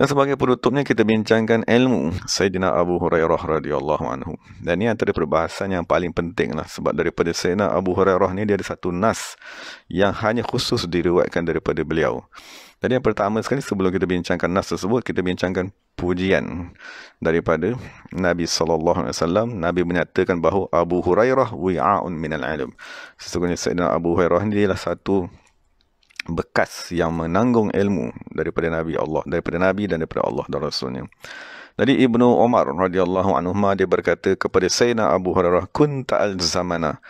Dan sebagai penutupnya kita bincangkan ilmu Sayyidina Abu Hurairah radhiyallahu anhu. Dan ini antara perbahasan yang paling penting lah, sebab daripada Sayyidina Abu Hurairah ni dia ada satu nas yang hanya khusus diriwayatkan daripada beliau. Jadi yang pertama sekali, sebelum kita bincangkan nas tersebut, kita bincangkan pujian daripada Nabi SAW. Nabi menyatakan bahawa Abu Hurairah wi'a'un minal ilm. Sesungguhnya Sayyidina Abu Hurairah ni adalah satu bekas yang menanggung ilmu daripada Nabi dan daripada Allah dan Rasulnya. Jadi Ibnu Umar radhiyallahu anhu dia berkata kepada Sayyidina Abu Hurairah, kunta al-zamana,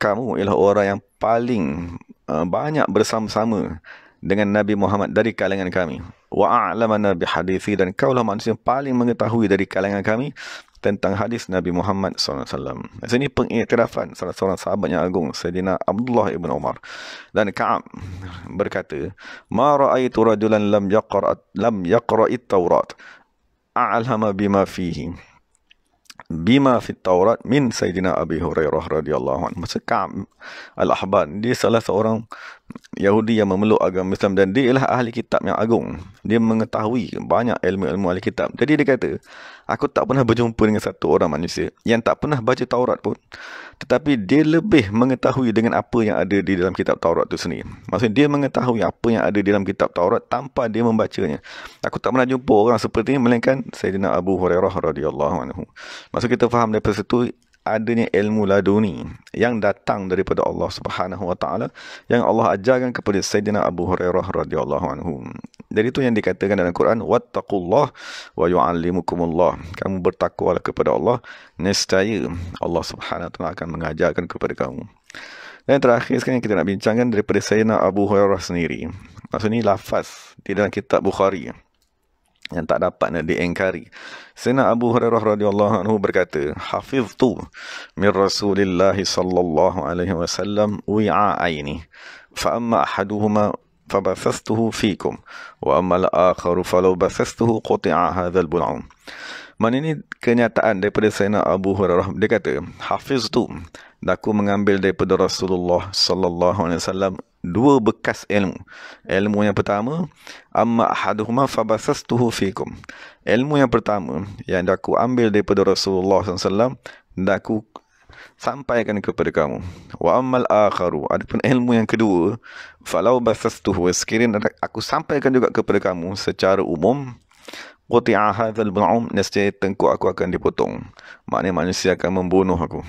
kamu ialah orang yang paling banyak bersama-sama dengan Nabi Muhammad dari kalangan kami. Wa a'lamana bihadithi, dan kaulah manusia yang paling mengetahui dari kalangan kami tentang hadis Nabi Muhammad SAW. Ini pengiktirafan salah seorang sahabat yang agung, Sayyidina Abdullah ibn Umar. Dan Ka'ab berkata, ma ra'aitu rajulan lam yaqra'it Taurat a'lama bima fit Taurat min Sayyidina Abi Hurairah radhiyallahu anhu. Maksud Ka'ab al-Ahbar, dia salah seorang Yahudi yang memeluk agama Islam, dan dia ialah ahli kitab yang agung. Dia mengetahui banyak ilmu-ilmu ahli kitab. Jadi dia kata, aku tak pernah berjumpa dengan satu orang manusia yang tak pernah baca Taurat pun, tetapi dia lebih mengetahui dengan apa yang ada di dalam kitab Taurat itu sendiri. Maksudnya dia mengetahui apa yang ada di dalam kitab Taurat tanpa dia membacanya. Aku tak pernah jumpa orang seperti ini melainkan Sayyidina Abu Hurairah radhiyallahu anhu. Maksud kita faham daripada situ adanya ilmu laduni yang datang daripada Allah Subhanahu wa taala, yang Allah ajarkan kepada Sayyidina Abu Hurairah radhiyallahu anhu. Jadi itu yang dikatakan dalam Quran, wattaqullah wa yu'allimukumullah. Kamu bertakwalah kepada Allah, nescaya Allah Subhanahu wa taala akan mengajarkan kepada kamu. Dan yang terakhir sekarang kita nak bincangkan daripada Sayyidina Abu Hurairah sendiri. Maksudnya lafaz di dalam kitab Bukhari yang tak dapat nak diingkari. Sayyidina Abu Hurairah radhiyallahu anhu berkata, hafiztu min Rasulillah sallallahu alaihi wasallam wi'a'aini, fa amma ahaduhuma fabathastuhu fikum wa amma al-akharu falau bathastuhu quti'a hadzal bul'um. Mana ini kenyataan daripada Sayyidina Abu Hurairah. Dia kata, hafiztu, aku mengambil daripada Rasulullah sallallahu alaihi wasallam dua bekas ilmu. Ilmu yang pertama, amma ahaduhuma fabathastuhu fikum. Ilmu yang pertama yang aku ambil daripada Rasulullah SAW, dan aku sampaikan kepada kamu. Wa ammal akharu, adapun ilmu yang kedua, falau bathastuhu, sekiranya aku sampaikan juga kepada kamu secara umum, quti'a hadzal bul'um, nescaya tengkuk aku akan dipotong. Maknanya manusia akan membunuh aku.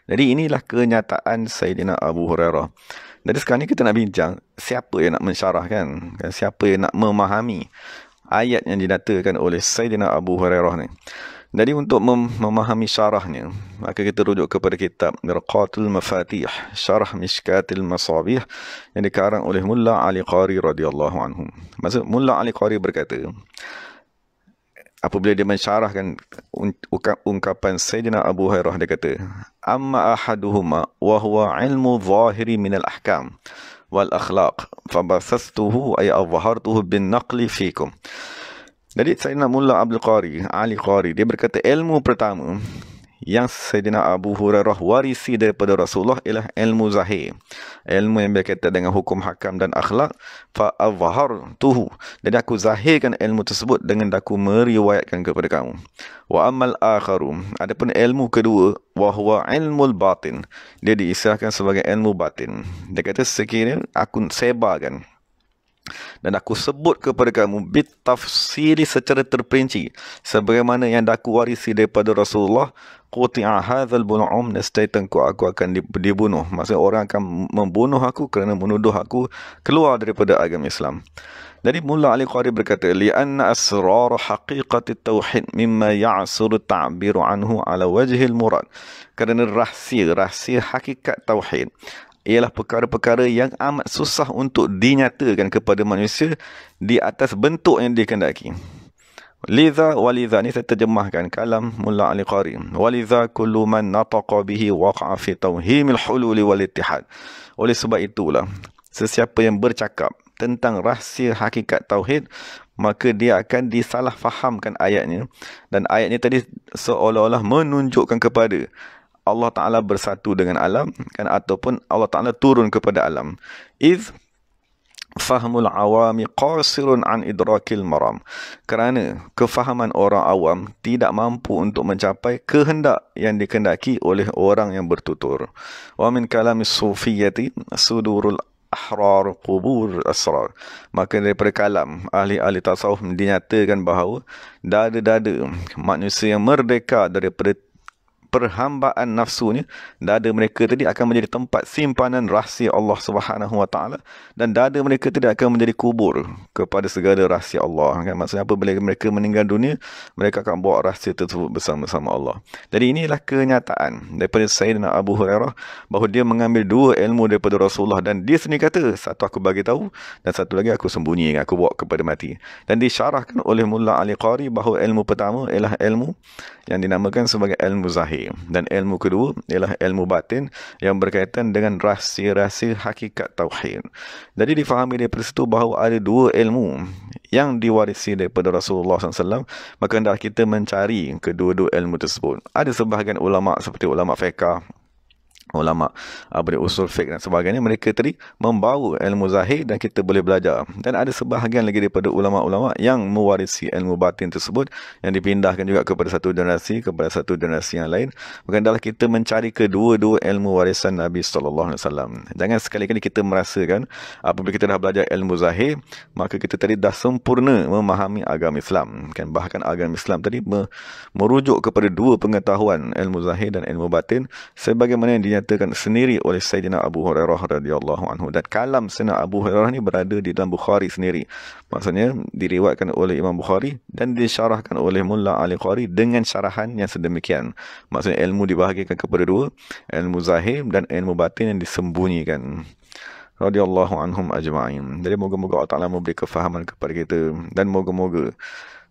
Jadi inilah kenyataan Sayyidina Abu Hurairah. Jadi sekarang ni kita nak bincang, siapa yang nak mensyarahkan, siapa yang nak memahami ayat yang didatakan oleh Sayyidina Abu Hurairah ni. Jadi untuk memahami syarahnya, maka kita rujuk kepada kitab Mirqatul Mafatih, Syarah Mishkatil Masabih, yang dikarang oleh Mulla Ali Qari radhiyallahu anhu. Maksud Mulla Ali Qari berkata, apabila dia mensyarahkan ungkapan Sayyidina Abu Hurairah, dia kata, amma ahaduhuma wa huwa ilmu zahiri minal ahkam wal akhlaq fabathastuhu ay adhahartuhu bin naqli fikum. Jadi Sayyidina Mulla Abdul Qari, Ali Qari, dia berkata ilmu pertama yang Sayyidina Abu Hurairah warisi daripada Rasulullah ialah ilmu zahir, ilmu yang berkaitan dengan hukum hakam dan akhlak. Fa adhahartuhu, jadi aku zahirkan ilmu tersebut dengan aku meriwayatkan kepada kamu. Wa ammal akharu, adapun ilmu kedua, wa huwa ilmul batin, dia diistilahkan sebagai ilmu batin. Dia kata sekiranya aku sebarkan dan aku sebut kepada kamu bitafsiri secara terperinci sebagaimana yang aku warisi daripada Rasulullah, quti'a hadzal bul'um, nescaya tengkuk aku akan dibunuh. Maksudnya orang akan membunuh aku kerana menuduh aku keluar daripada agama Islam. Jadi Mulla Ali Qari berkata, li'anna asrar haqiqati tauhid mimma ya'suru ta'biru anhu ala wajhil murad, kerana rahsia hakikat tauhid ialah perkara-perkara yang amat susah untuk dinyatakan kepada manusia di atas bentuk yang dikehendaki. Walidha ni saya terjemahkan kalam Mulla Ali Qari. Walidha kullu man nataqa bihi waqa'a fi tauhimil hululi wal ittihad. Oleh sebab itulah, sesiapa yang bercakap tentang rahsia hakikat tauhid, maka dia akan disalahfahamkan ayatnya, dan ayatnya tadi seolah-olah menunjukkan kepada Allah Ta'ala bersatu dengan alam, kan, ataupun Allah Ta'ala turun kepada alam. fahmul awami qasirun an idrakil maram. Kerana kefahaman orang awam tidak mampu untuk mencapai kehendak yang dikehendaki oleh orang yang bertutur. Wa min kalamis sufiyyati sudurul ahrar qubur asrar. Maka daripada kalam ahli-ahli tasawuf dinyatakan bahawa dada-dada manusia yang merdeka daripada perhambaan nafsunya, dada mereka tadi akan menjadi tempat simpanan rahsia Allah Subhanahu Wa Taala, dan dada mereka tidak akan menjadi kubur kepada segala rahsia Allah. Kan? Maksudnya apa? Bila mereka meninggal dunia, mereka akan bawa rahsia tersebut bersama-sama Allah. Jadi inilah kenyataan daripada Sayyidina Abu Hurairah, bahawa dia mengambil dua ilmu daripada Rasulullah, dan dia sendiri kata, satu aku bagi tahu dan satu lagi aku sembunyi, aku bawa kepada mati. Dan disyarahkan oleh Mullah Ali Qari bahawa ilmu pertama ialah ilmu yang dinamakan sebagai ilmu zahir, dan ilmu kedua ialah ilmu batin yang berkaitan dengan rahsia-rahsia hakikat tauhid. Jadi difahami daripada situ bahawa ada dua ilmu yang diwarisi daripada Rasulullah SAW, maka hendaklah kita mencari kedua-dua ilmu tersebut. Ada sebahagian ulama seperti ulama fiqh, ulama usul fiqh dan sebagainya, mereka tadi membawa ilmu zahir dan kita boleh belajar. Dan ada sebahagian lagi daripada ulama-ulama yang mewarisi ilmu batin tersebut, yang dipindahkan juga kepada satu generasi yang lain. Maka hendaklah kita mencari kedua-dua ilmu warisan Nabi SAW. Jangan sekali-kali kita merasakan apabila kita dah belajar ilmu zahir, maka kita tadi dah sempurna memahami agama Islam. Kan? Bahkan agama Islam tadi merujuk kepada dua pengetahuan, ilmu zahir dan ilmu batin, sebagaimana yang dinyatakan sendiri oleh Sayyidina Abu Hurairah radhiyallahu anhu. Dan kalam Sayyidina Abu Hurairah ni berada di dalam Bukhari sendiri. Maksudnya diriwayatkan oleh Imam Bukhari dan disyarahkan oleh Mullah Ali Qari dengan syarahan yang sedemikian. Maksudnya ilmu dibahagikan kepada dua, ilmu zahir dan ilmu batin yang disembunyikan. Radhiyallahu anhum ajma'in. Jadi moga-moga Allah Ta'ala memberi kefahaman kepada kita, dan moga-moga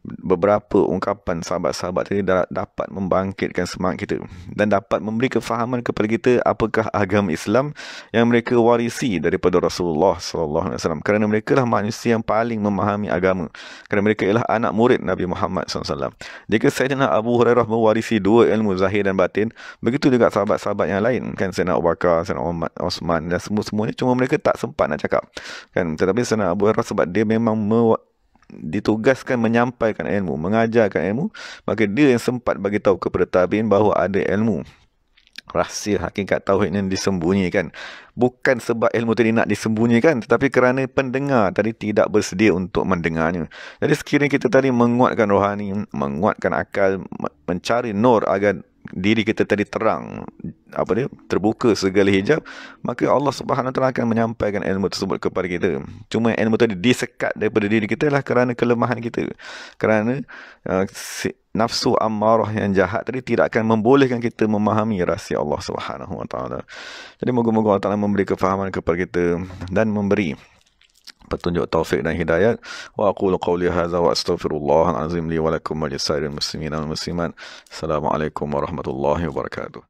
beberapa ungkapan sahabat-sahabat tadi dapat membangkitkan semangat kita dan dapat memberi kefahaman kepada kita apakah agama Islam yang mereka warisi daripada Rasulullah SAW. Kerana mereka lah manusia yang paling memahami agama, kerana mereka ialah anak murid Nabi Muhammad SAW. Jika Sayyidina Abu Hurairah mewarisi dua ilmu zahir dan batin, begitu juga sahabat-sahabat yang lain, kan, Sayyidina Abu Bakar, Sayyidina Osman dan semuanya, cuma mereka tak sempat nak cakap, kan. Tetapi Sayyidina Abu Hurairah, sebab dia memang ditugaskan menyampaikan ilmu, mengajarkan ilmu, maka dia yang sempat bagi tahu kepada tabi'in bahawa ada ilmu rahsia hakikat tauhid yang disembunyikan. Bukan sebab ilmu tadi nak disembunyikan, tetapi kerana pendengar tadi tidak bersedia untuk mendengarnya. Jadi sekiranya kita tadi menguatkan rohani, menguatkan akal, mencari nur agar diri kita tadi terang, terbuka segala hijab, maka Allah Subhanahu Wa Taala akan menyampaikan ilmu tersebut kepada kita. Cuma ilmu tadi disekat daripada diri kita lah kerana kelemahan kita, kerana nafsu ammarah yang jahat tadi tidak akan membolehkan kita memahami rahsia Allah Subhanahu Wa Taala. Jadi moga-moga Allah Taala memberi kefahaman kepada kita dan memberi petunjuk taufik dan hidayat. Wa aqulu qawli hadza wa astaghfirullahal azim li wa lakum wa lisairil muslimin wal muslimat. Assalamualaikum warahmatullahi wabarakatuh.